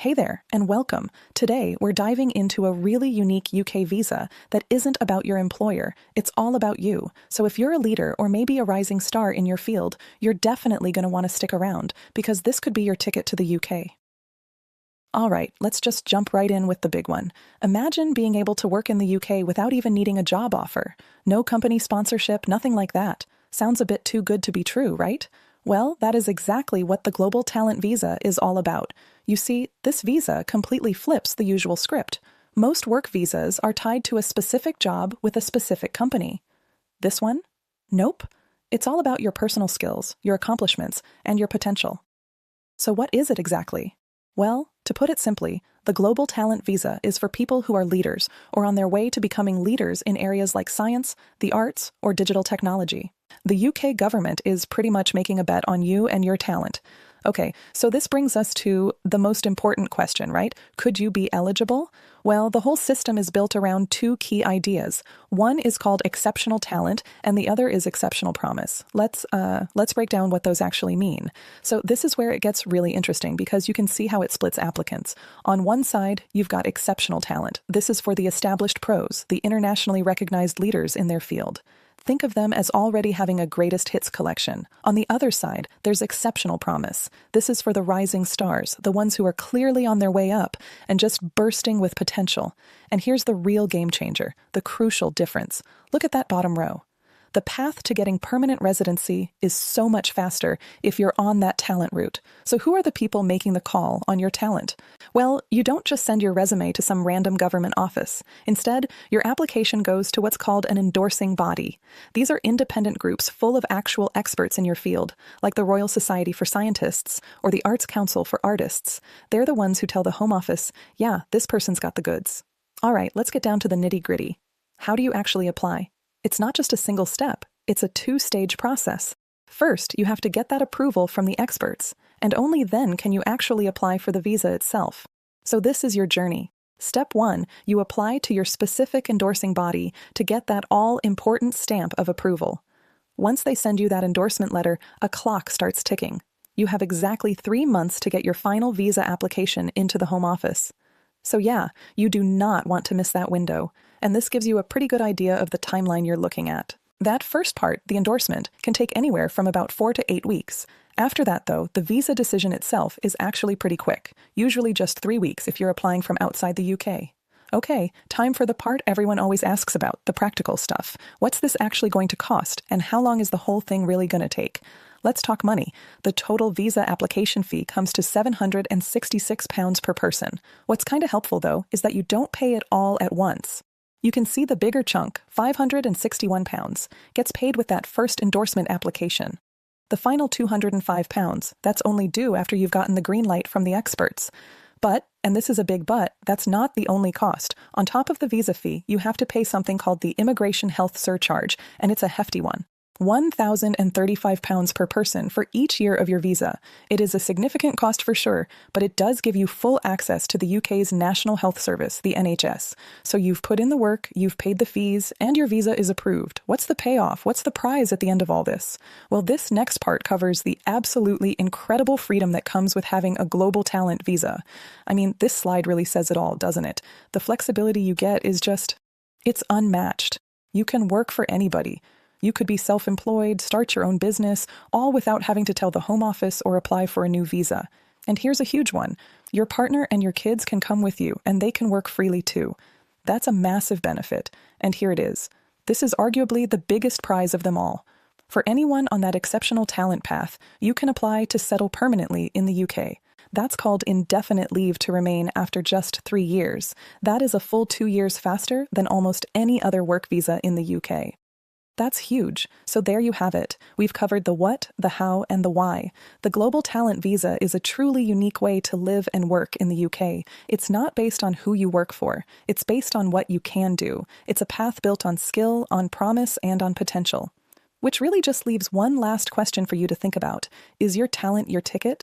Hey there, and welcome. Today, we're diving into a really unique UK visa that isn't about your employer, it's all about you. So if you're a leader or maybe a rising star in your field, you're definitely going to want to stick around because this could be your ticket to the UK. All right, let's just jump right in with the big one. Imagine being able to work in the UK without even needing a job offer. No company sponsorship, nothing like that. Sounds a bit too good to be true, right? Well, that is exactly what the Global Talent Visa is all about. You see, this visa completely flips the usual script. Most work visas are tied to a specific job with a specific company. This one? Nope. It's all about your personal skills, your accomplishments, and your potential. So what is it exactly? Well, to put it simply, the Global Talent Visa is for people who are leaders or on their way to becoming leaders in areas like science, the arts, or digital technology. The UK government is pretty much making a bet on you and your talent. Okay, so this brings us to the most important question, right? Could you be eligible? Well, the whole system is built around two key ideas. One is called exceptional talent, and the other is exceptional promise. Let's break down what those actually mean. So this is where it gets really interesting because you can see how it splits applicants. On one side, you've got exceptional talent. This is for the established pros, the internationally recognized leaders in their field. Think of them as already having a greatest hits collection. On the other side, there's exceptional promise. This is for the rising stars, the ones who are clearly on their way up and just bursting with potential. And here's the real game changer, the crucial difference. Look at that bottom row. The path to getting permanent residency is so much faster if you're on that talent route. So who are the people making the call on your talent? Well, you don't just send your resume to some random government office. Instead, your application goes to what's called an endorsing body. These are independent groups full of actual experts in your field, like the Royal Society for Scientists or the Arts Council for Artists. They're the ones who tell the Home Office, yeah, this person's got the goods. All right, let's get down to the nitty-gritty. How do you actually apply? It's not just a single step, it's a two-stage process. First, you have to get that approval from the experts, and only then can you actually apply for the visa itself. So this is your journey. Step 1, you apply to your specific endorsing body to get that all-important stamp of approval. Once they send you that endorsement letter, a clock starts ticking. You have exactly 3 months to get your final visa application into the Home Office. So yeah, you do not want to miss that window, and this gives you a pretty good idea of the timeline you're looking at. That first part, the endorsement, can take anywhere from about 4 to 8 weeks. After that, though, the visa decision itself is actually pretty quick, usually just 3 weeks if you're applying from outside the UK. Okay, time for the part everyone always asks about, the practical stuff. What's this actually going to cost, and how long is the whole thing really going to take? Let's talk money. The total visa application fee comes to £766 per person. What's kind of helpful, though, is that you don't pay it all at once. You can see the bigger chunk, £561, gets paid with that first endorsement application. The final £205, that's only due after you've gotten the green light from the experts. But, and this is a big but, that's not the only cost. On top of the visa fee, you have to pay something called the Immigration Health Surcharge, and it's a hefty one. £1,035 per person for each year of your visa. It is a significant cost for sure, but it does give you full access to the UK's National Health Service, the NHS. So you've put in the work, you've paid the fees, and your visa is approved. What's the payoff? What's the prize at the end of all this? Well, this next part covers the absolutely incredible freedom that comes with having a global talent visa. I mean, this slide really says it all, doesn't it? The flexibility you get is just, it's unmatched. You can work for anybody. You could be self-employed, start your own business, all without having to tell the Home Office or apply for a new visa. And here's a huge one. Your partner and your kids can come with you, and they can work freely too. That's a massive benefit. And here it is. This is arguably the biggest prize of them all. For anyone on that exceptional talent path, you can apply to settle permanently in the UK. That's called indefinite leave to remain after just 3 years. That is a full 2 years faster than almost any other work visa in the UK. That's huge. So there you have it. We've covered the what, the how, and the why. The Global Talent Visa is a truly unique way to live and work in the UK. It's not based on who you work for. It's based on what you can do. It's a path built on skill, on promise, and on potential. Which really just leaves one last question for you to think about. Is your talent your ticket?